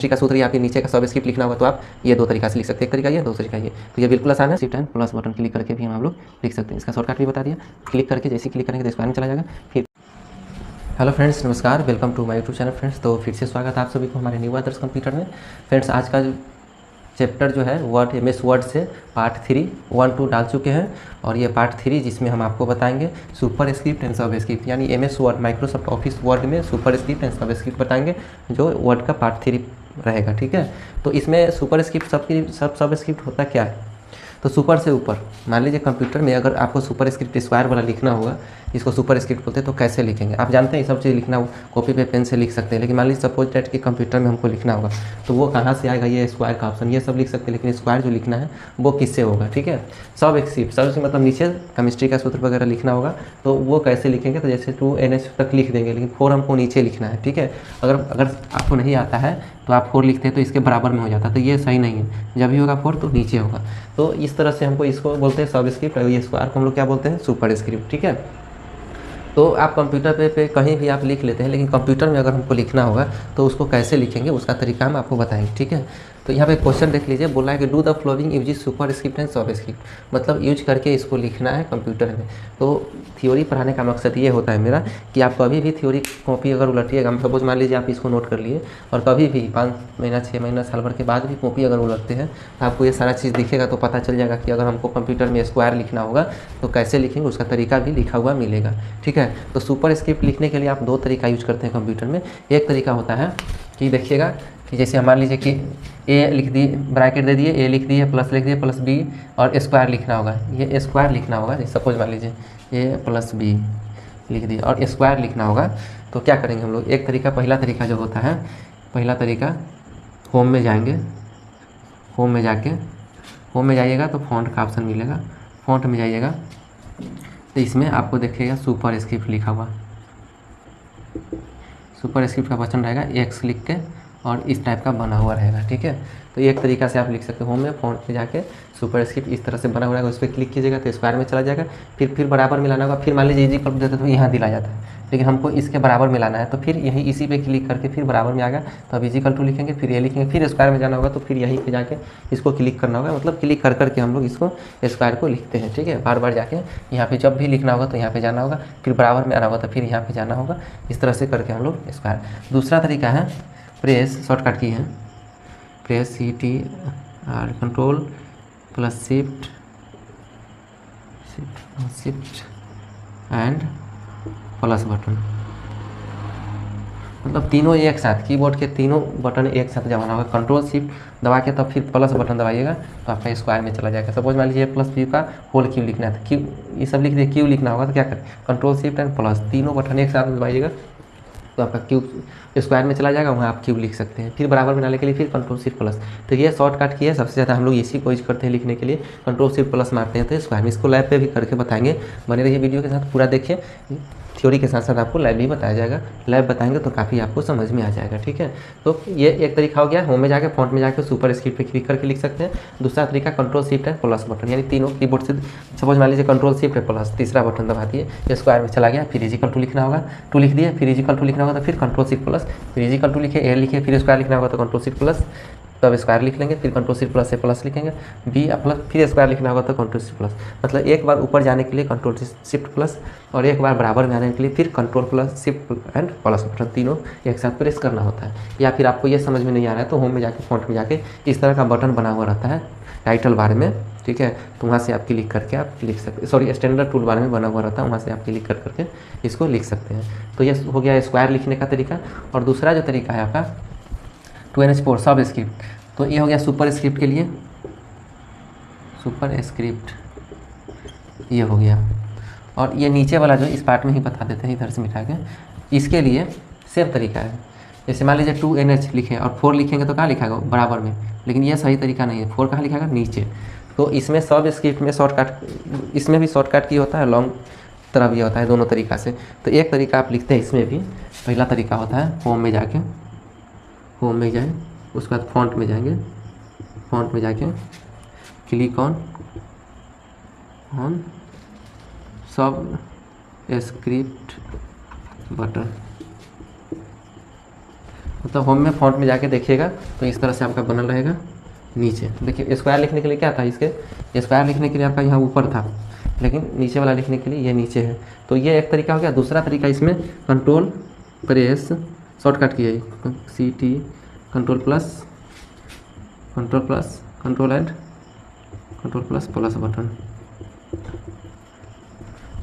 का सूत्र या फिर नीचे का सब स्क्रिप्ट लिखना होगा तो आप ये दो तरीका से लिख सकते हैं। एक तरीका ये, दूसरा तरीका ये। तो ये बिल्कुल आसान है। Shift and plus button click करके भी हम लोग लिख सकते हैं। इसका शॉर्टकट भी बता दिया। क्लिक करके जैसे क्लिक करेंगे तो स्क्वायर में चला जाएगा। फिर हेलो फ्रेंड्स, नमस्कार, welcome to my YouTube channel friends. तो फिर से स्वागत है आप सभी को हमारे न्यू आदर्श कंप्यूटर में। फ्रेंड्स, आज का चैप्टर जो है वर्ड MS वर्ड से पार्ट 3 1 2 डाल चुके हैं और ये पार्ट 3 जिसमें हम आपको बताएंगे सुपर स्क्रिप्ट एंड सब स्क्रिप्ट, यानी MS word Microsoft office word में सुपर स्क्रिप्ट एंड सब स्क्रिप्ट बताएंगे, जो वर्ड का पार्ट 3 रहेगा। ठीक है, तो इसमें सुपर स्क्रिप्ट सब स्क्रिप्ट होता क्या है? तो सुपर से ऊपर, मान लीजिए कंप्यूटर में अगर आपको सुपर स्क्रिप्ट स्क्वायर वाला लिखना होगा, इसको सुपर स्क्रिप्ट बोलते हैं, तो कैसे लिखेंगे? आप जानते हैं ये सब चीज़ लिखना हो कॉपी पे पेन से लिख सकते हैं, लेकिन मान लीजिए सपोज डेट कि कंप्यूटर में हमको लिखना होगा तो वो कहाँ से आएगा? ये स्क्वायर का ऑप्शन, ये सब लिख सकते हैं, लेकिन स्क्वायर जो लिखना है वो किससे होगा? ठीक है, सब से मतलब नीचे केमिस्ट्री का सूत्र वगैरह लिखना होगा तो वो कैसे लिखेंगे? तो जैसे 2NH तक लिख देंगे, लेकिन 4 हमको नीचे लिखना है। ठीक है, अगर आपको नहीं आता है तो आप 4 लिखते हैं तो इसके बराबर में हो जाता है, तो ये सही नहीं है। जब भी होगा 4 तो नीचे होगा। तो इस तरह से हमको इसको बोलते हैं सब स्क्रिप्ट, और ये स्क्वायर को हम लोग क्या बोलते हैं? Super script. ठीक है, तो आप कंप्यूटर पे कहीं भी आप लिख लेते हैं, लेकिन कंप्यूटर में अगर हमको लिखना होगा तो उसको कैसे लिखेंगे उसका तरीका हम आपको बताएंगे। ठीक है, तो यहाँ पे क्वेश्चन देख लीजिए, बोला है कि do the flowing use super script and सब स्क्रिप्ट, मतलब यूज करके इसको लिखना है कंप्यूटर में। तो थ्योरी पढ़ाने का मकसद ये होता है मेरा कि आप कभी भी थ्योरी कॉपी अगर उलटिएगा, सपोज मान लीजिए आप इसको नोट कर लिए और कभी भी 5 महीना 6 महीना साल भर के बाद भी कॉपी अगर उलटते हैं तो आपको ये सारा चीज़ दिखेगा, तो पता चल जाएगा कि अगर हमको कंप्यूटर में स्क्वायर लिखना होगा तो कैसे लिखेंगे, उसका तरीका भी लिखा हुआ मिलेगा। ठीक है, तो सुपर स्क्रिप्ट लिखने के लिए आप 2 तरीका यूज करते हैं कंप्यूटर में। एक तरीका होता है कि देखिएगा कि जैसे हम मान लीजिए कि ए लिख दिए, ब्रैकेट दे दिए, ए लिख दिए, प्लस लिख दिए, प्लस बी, और स्क्वायर लिखना होगा। ये स्क्वायर लिखना होगा, जैसे सपोज मान लीजिए ए प्लस बी लिख दिए और स्क्वायर लिखना होगा। तो क्या करेंगे हम लोग? एक तरीका, पहला तरीका जो होता है, पहला तरीका होम में जाएंगे, होम में जाइएगा तो फॉन्ट का ऑप्शन मिलेगा, फॉन्ट में जाइएगा तो इसमें आपको देखिएगा सुपर स्क्रिप्ट लिखा हुआ, सुपर स्क्रिप्ट का बटन रहेगा, एक्स लिख के और इस टाइप का बना हुआ रहेगा। ठीक है, तो एक तरीका से आप लिख सकते हो, होम में फॉन्ट में जाके सुपर स्क्रिप्ट इस तरह से बना हुआ रहेगा, उस पर क्लिक कीजिएगा तो स्क्वायर में चला जाएगा। फिर बराबर मिलाना होगा, फिर मान लीजिए इजी कर देते तो यहाँ दिला जाता है, लेकिन हमको इसके बराबर मिलाना है तो फिर यही इसी पे क्लिक करके फिर बराबर में आ गया तो अब इजिकल टू लिखेंगे, फिर ये लिखेंगे, फिर स्क्वायर में जाना होगा तो फिर यहीं पे जाके इसको क्लिक करना होगा, मतलब क्लिक कर करके हम लोग इसको स्क्वायर को लिखते हैं। ठीक है, बार बार जाके यहाँ पे जब भी लिखना होगा तो यहाँ पे जाना होगा, फिर बराबर में आना होगा तो फिर यहाँ पे जाना होगा, इस तरह से करके हम लोग स्क्वायर। दूसरा तरीका है प्रेस, शॉर्टकट की है press, CTR control plus shift and plus button, मतलब तीनों एक साथ, कीबोर्ड के तीनों बटन एक साथ दबाना होगा। कंट्रोल शिफ्ट दबा के तब फिर प्लस बटन दबाइएगा तो आपका स्क्वायर में चला जाएगा। सपोज मान लीजिए प्लस क्यू का होल क्यू लिखना है, क्यू ये सब लिख दिए, क्यू लिखना होगा तो क्या करें? कंट्रोल शिफ्ट एंड प्लस, तीनों बटन एक साथ दबाइएगा तो आपका क्यूब स्क्वायर में चला जाएगा, वहाँ आप क्यूब लिख सकते हैं। फिर बराबर बनाने के लिए फिर कंट्रोल शिफ्ट प्लस, तो ये शॉर्टकट की है। सबसे ज़्यादा हम लोग इसी को यूज करते हैं लिखने के लिए, कंट्रोल शिफ्ट प्लस मारते हैं तो स्क्वायर में। इसको लैब पे भी करके बताएंगे, बने रहिए वीडियो के साथ, पूरा देखिए। थ्योरी के साथ साथ आपको लैब भी बताया जाएगा, लैब बताएंगे तो काफ़ी आपको समझ में आ जाएगा। ठीक है, तो ये एक तरीका हो गया, होम में जाके फॉन्ट में जाके सुपर स्क्रिप्ट पे क्लिक करके लिख सकते हैं। दूसरा तरीका कंट्रोल शिफ्ट है प्लस बटन, यानी तीनों कीबोर्ड से, सपोज मान लीजिए कंट्रोल शिफ्ट है प्लस, तीसरा बटन दबा दिए, स्क्वायर में चला गया, फिर इजिकल टू लिखना होगा, 2 लिख दिए, फिर इजिकल टू लिखना होगा तो फिर कंट्रोल शिफ्ट प्लस, फिर इजिकल टू लिखे, ए लिखे, फिर स्क्वायर लिखना होगा तो कंट्रोल शिफ्ट प्लस, तब स्क्वायर लिख लेंगे, फिर कंट्रोल शिफ्ट प्लस से प्लस लिखेंगे, बी प्लस, फिर स्क्वायर लिखना होगा तो कंट्रोल शिफ्ट प्लस। मतलब एक बार ऊपर जाने के लिए कंट्रोल शिफ्ट प्लस और एक बार बराबर में आने के लिए फिर control plus shift and plus button, तीनों एक साथ प्रेस करना होता है। या फिर आपको ये समझ में नहीं आ रहा है तो होम में जाके फॉन्ट में जाके इस तरह का बटन बना हुआ रहता है टाइटल बार में। ठीक है, तो वहाँ से आप क्लिक करके आप लिख सकते, सॉरी स्टैंडर्ड टूल बार में बना हुआ रहता है, वहाँ से आप क्लिक कर करके इसको लिख सकते हैं। तो ये हो गया स्क्वायर लिखने का तरीका। और दूसरा जो तरीका है आपका 2NH4 सब स्क्रिप्ट, तो ये हो गया सुपर स्क्रिप्ट के लिए, सुपर स्क्रिप्ट ये हो गया। और ये नीचे वाला जो इस पार्ट में ही बता देते हैं इधर से मिटा के, इसके लिए सेम तरीका है। जैसे मान लीजिए 2NH लिखे और 4 लिखेंगे तो कहाँ लिखाएगा? बराबर में, लेकिन ये सही तरीका नहीं है, 4 कहाँ लिखाएगा? नीचे। तो इसमें सब स्क्रिप्ट में शॉर्टकट, इसमें भी शॉर्टकट की होता है, लॉन्ग तरह भी होता है, दोनों तरीका से। तो एक तरीका आप लिखते हैं इसमें भी, पहला तरीका होता है होम में जाके, होम में जाए, उसके बाद फॉन्ट में जाएंगे, फॉन्ट में जाके क्लिक ऑन सब स्क्रिप्ट बटन, मतलब होम में फॉन्ट में जाके देखिएगा तो इस तरह से आपका बनल रहेगा। नीचे देखिए स्क्वायर लिखने के लिए क्या था, इसके स्क्वायर लिखने के लिए आपका यहाँ ऊपर था, लेकिन नीचे वाला लिखने के लिए ये नीचे है। तो ये एक तरीका हो गया। दूसरा तरीका इसमें कंट्रोल प्रेस शॉर्टकट की है, CT control plus control and control plus button,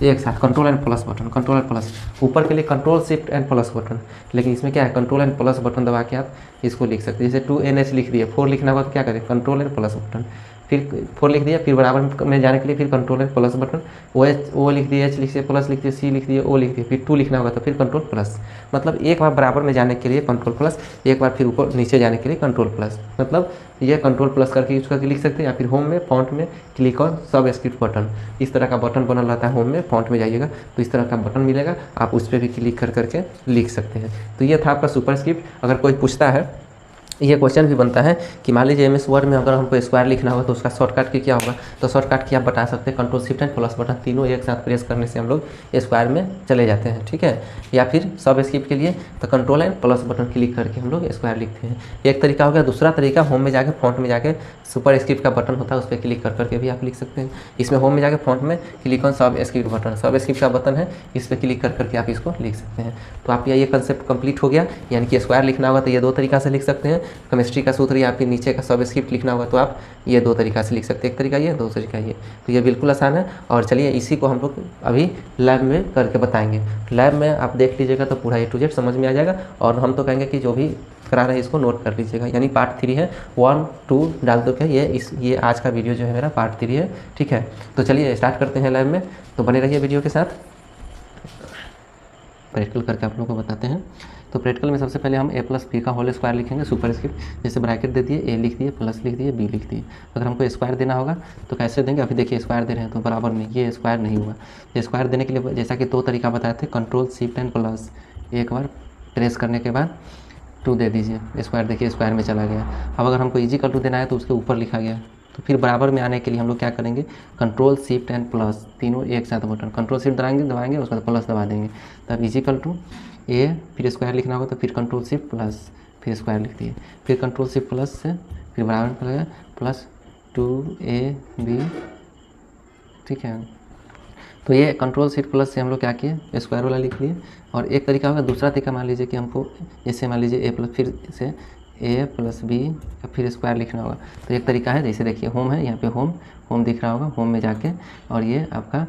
एक साथ control and plus button, control and plus. ऊपर के लिए control shift and plus button, लेकिन इसमें क्या है, कंट्रोल एंड प्लस बटन दबा के आप इसको लिख सकते हैं। जैसे 2NH लिख दिए, 4 लिखना होगा तो क्या करें, कंट्रोल एंड प्लस बटन, फिर 4 लिख दिया, फिर बराबर में जाने के लिए फिर कंट्रोल एंड प्लस बटन, ओ लिख दिए, H लिख दिए, प्लस लिख दिए, C लिख दिए, O लिख दिए, फिर 2 लिखना होगा तो फिर कंट्रोल प्लस। मतलब एक बार बराबर में जाने के लिए कंट्रोल प्लस, एक बार फिर ऊपर नीचे जाने के लिए कंट्रोल प्लस। मतलब ये कंट्रोल प्लस करके यूज करके लिख सकते हैं। या फिर होम में फॉन्ट में क्लिक ऑन सब स्क्रिप्ट बटन, इस तरह का बटन बनल रहता है। होम में फॉन्ट में जाइएगा तो इस तरह का बटन मिलेगा, आप उस पर भी क्लिक कर करके लिख सकते हैं। तो ये था आपका सुपर स्क्रिप्ट। अगर कोई पूछता है, ये क्वेश्चन भी बनता है कि मान लीजिए MS वर्ड में अगर हमको स्क्वायर लिखना होगा तो उसका शॉर्टकट की क्या होगा, तो शॉर्टकट की आप बता सकते हैं control shift and plus button, तीनों एक साथ प्रेस करने से हम लोग स्क्वायर में चले जाते हैं, ठीक है। या फिर सब स्क्रिप्ट के लिए तो control and plus button click करके हम लोग स्क्वायर लिखते हैं, एक तरीका हो गया। दूसरा तरीका होम में जाके फॉन्ट में जाके सुपर स्क्रिप्ट का बटन होता है, उस पर क्लिक कर करके भी आप लिख सकते हैं। इसमें होम में जाके फॉन्ट में क्लिक ऑन सब स्क्रिप्ट बटन, सब स्क्रिप्ट का बटन है, इस पर क्लिक कर करके आप इसको लिख सकते हैं। तो आपका ये कंसेप्ट कंप्लीट हो गया। यानी कि स्क्वायर लिखना होगा तो ये दो तरीका से लिख सकते हैं, केमिस्ट्री का सूत्र या फिर नीचे का सब स्क्रिप्ट लिखना होगा तो आप ये दो तरीका से लिख सकते हैं, एक तरीका ये, दूसरा तरीका ये। तो ये बिल्कुल आसान है। और चलिए इसी को हम लोग अभी लैब में करके बताएंगे। लैब में आप देख लीजिएगा तो पूरा A to Z समझ में आ जाएगा। और हम तो कहेंगे कि जो भी करा रहे हैं इसको नोट कर लीजिएगा। यानी पार्ट 3 है, 1 2 डाल दो क्या, ये आज का वीडियो जो है मेरा पार्ट 3 है, ठीक है। तो चलिए स्टार्ट करते हैं लैब में, तो बने रहिए वीडियो के साथ। प्रैक्टिकल करके आप लोगों को बताते हैं। तो प्रैक्टिकल में सबसे पहले हम A+B का होल स्क्वायर लिखेंगे, सुपर स्क्रिप्ट। जैसे ब्रैकेट दे दिए, A लिख दिए, प्लस लिख दिए, B लिख दिए। अगर हमको स्क्वायर देना होगा तो कैसे देंगे, अभी देखिए स्क्वायर दे रहे हैं तो बराबर में ये स्क्वायर नहीं हुआ। ये स्क्वायर देने के लिए जैसा कि दो तरीका बताए थे, कंट्रोल शिफ्ट एंड प्लस, एक बार प्रेस करने के बाद 2 दे दीजिए, स्क्वायर देखिए स्क्वायर में चला गया। अब अगर हमको इक्वल टू देना है तो उसके ऊपर लिखा गया, तो फिर बराबर में आने के लिए हम लोग क्या करेंगे, कंट्रोल शिफ्ट एंड प्लस, तीनों एक साथ बटन, कंट्रोल शिफ्ट दबाएंगे उसके बाद प्लस दबा देंगे, तब इक्वल टू A, फिर स्क्वायर लिखना होगा तो फिर कंट्रोल शिफ्ट प्लस, फिर स्क्वायर लिख दिए, फिर कंट्रोल शिफ्ट प्लस से फिर बराबर में लगा प्लस 2AB, ठीक है। तो ये कंट्रोल शिफ्ट प्लस से हम लोग क्या किए, स्क्वायर वाला लिख लिए। और एक तरीका होगा, दूसरा तरीका मान लीजिए कि हमको जैसे मान लीजिए A+, फिर से A+B फिर स्क्वायर लिखना होगा। तो एक तरीका है, जैसे देखिए होम है, यहाँ पे होम दिख रहा होगा, होम में जाके और ये आपका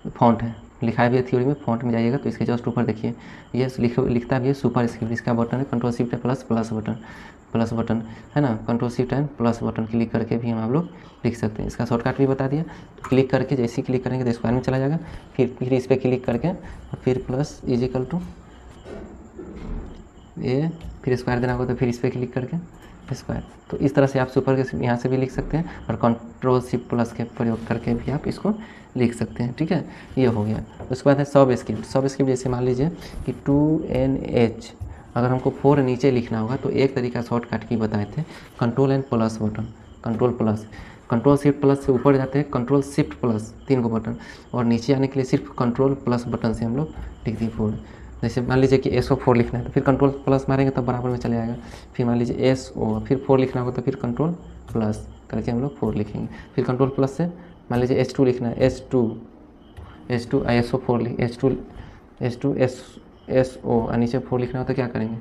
फॉन्ट है, लिखा भी है थ्योरी में, फॉन्ट में जाइएगा तो इसके जस्ट ऊपर देखिए ये लिखता भी है सुपर स्क्रिप्ट, इसका बटन है कंट्रोल शिफ्ट प्लस बटन है ना, control shift and plus button click करके भी हम लोग लिख सकते हैं। इसका शॉर्टकट भी बता दिया। तो क्लिक करके जैसे ही क्लिक करेंगे तो स्क्वायर में चला जाएगा, फिर इस पर क्लिक करके और फिर प्लस इक्वल टू A, फिर स्क्वायर देना होगा तो फिर इस पर क्लिक करके स्क्वायर। तो इस तरह से आप सुपर के यहाँ से भी लिख सकते हैं और कंट्रोल शिफ्ट प्लस के प्रयोग करके भी आप इसको लिख सकते हैं, ठीक है। ये हो गया। उसके बाद है सब स्क्रिप्ट जैसे मान लीजिए कि 2NH, अगर हमको 4 नीचे लिखना होगा तो एक तरीका शॉर्टकट की बताए थे, control and plus button, control shift plus से ऊपर जाते हैं, कंट्रोल शिफ्ट प्लस 3 को बटन, और नीचे आने के लिए सिर्फ कंट्रोल प्लस बटन से हम लोग लिख दिए 4। जैसे मान लीजिए कि SO4 लिखना है तो फिर कंट्रोल प्लस मारेंगे तो बराबर में चले जाएगा। फिर मान लीजिए SO, फिर 4 लिखना होगा तो फिर कंट्रोल प्लस करके हम लोग 4 लिखेंगे। फिर कंट्रोल प्लस से मान लीजिए H2 लिखना है, SO4 SO SO और नीचे 4 लिखना हो तो क्या करेंगे,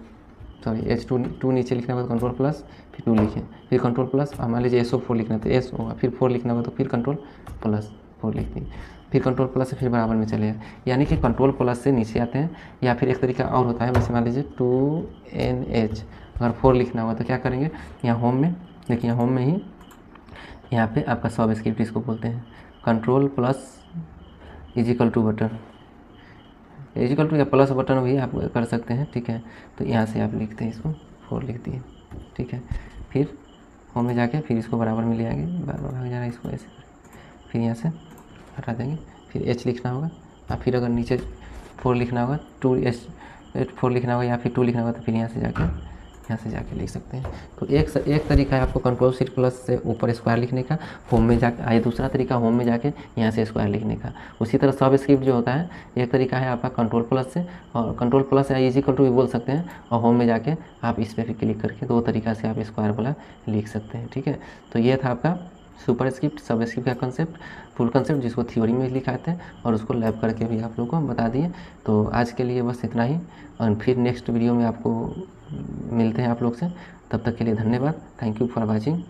सॉरी H2 नीचे लिखना होगा तो कंट्रोल प्लस फिर 2 लिखें, फिर कंट्रोल प्लस, और मान लीजिए SO4 लिखना है तो SO, फिर 4 लिखना होगा तो फिर कंट्रोल प्लस 4 लिख देंगे, फिर कंट्रोल प्लस से फिर बराबर में चले जाए। यानी कि कंट्रोल प्लस से नीचे आते हैं। या फिर एक तरीका और होता है, वैसे मान लीजिए 2NH, अगर 4 लिखना होगा तो क्या करेंगे, यहाँ होम में देखिए, होम में ही यहाँ पे आपका सब स्क्रिप्ट इसको बोलते हैं, control plus equal to button, equal to या प्लस बटन भी आप कर सकते हैं, ठीक है। तो यहाँ से आप लिखते हैं इसको 4 लिख दिए, ठीक है। फिर होम में जाके फिर इसको बराबर में ले आएंगे, बराबर हो जाना इसको ऐसे, फिर यहाँ से हटा देंगे, फिर H लिखना होगा, और फिर अगर नीचे 4 लिखना होगा 4 लिखना होगा या फिर 2 लिखना होगा तो फिर यहाँ से जाकर यहाँ से जाके लिख सकते हैं। तो एक तरीका है आपको कंट्रोल शिफ्ट प्लस से ऊपर स्क्वायर लिखने का, होम में जाके आए, दूसरा तरीका होम में जाके यहाँ से स्क्वायर लिखने का। उसी तरह सब स्क्रिप्ट जो होता है, एक तरीका है आपका कंट्रोल प्लस से, और कंट्रोल प्लस या इक्वल टू भी बोल सकते हैं, और होम में जाके आप इस पर भी क्लिक करके दो तरीका से आप स्क्वायर वाला लिख सकते हैं। ठीक है, तो ये था आपका सुपर स्क्रिप्ट सब स्क्रिप्ट का कंसेप्ट, फुल कंसेप्ट, जिसको थ्योरी में लिखा थे और उसको लैब करके भी आप लोगों को बता दिए। तो आज के लिए बस इतना ही, और फिर नेक्स्ट वीडियो में आपको मिलते हैं आप लोग से। तब तक के लिए धन्यवाद। Thank you for watching.